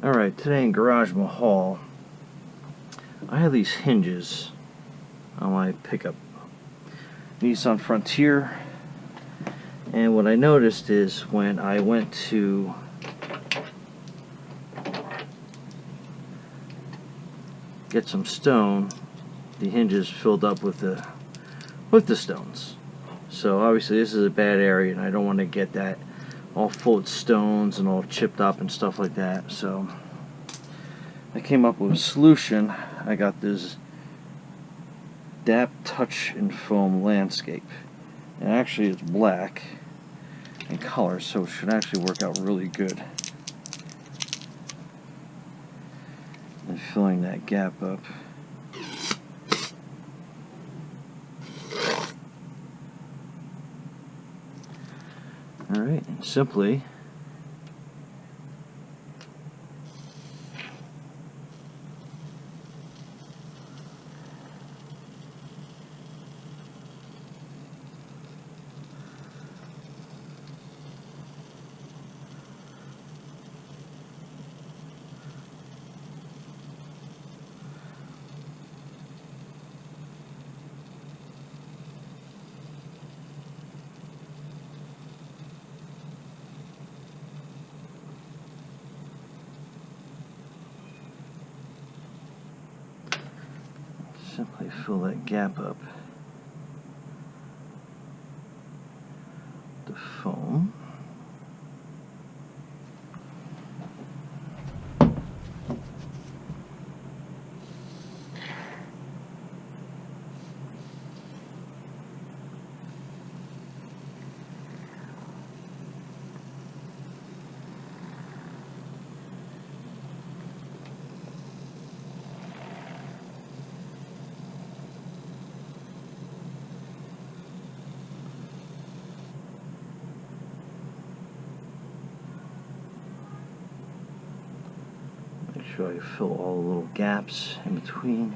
Alright, today in Garage Mahal, I have these hinges on my pickup Nissan Frontier, and what I noticed is when I went to get some stone, the hinges filled up with the stones. So obviously this is a bad area and I don't want to get that all full of stones and all chipped up and stuff like that. So I came up with a solution. I got this DAP Touch and Foam landscape, and actually it's black in color, so it should actually work out really good in filling that gap up. Alright, and simply fill that gap up. The foam. Make sure I fill all the little gaps in between.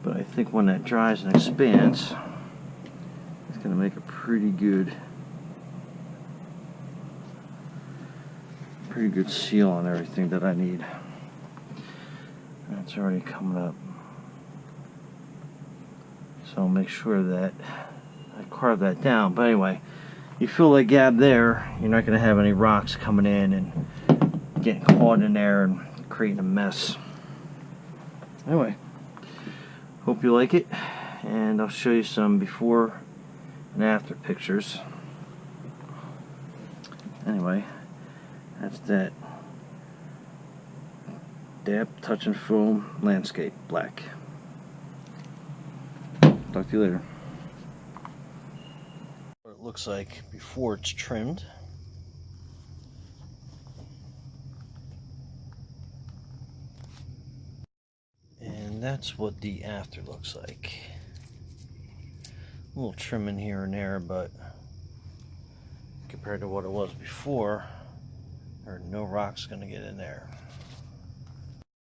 But I think when that dries and expands, it's going to make a pretty good seal on everything that I need. That's already coming up. So I'll make sure that I carve that down. But anyway, you fill that gap there, you're not going to have any rocks coming in and getting caught in there and creating a mess. Anyway, hope you like it, and I'll show you some before and after pictures. Anyway, that's that DAP Touch and Foam landscape black. Talk to you later. What it looks like before it's trimmed. And that's what the after looks like. A little trimming here and there, but compared to what it was before, there are no rocks going to get in there.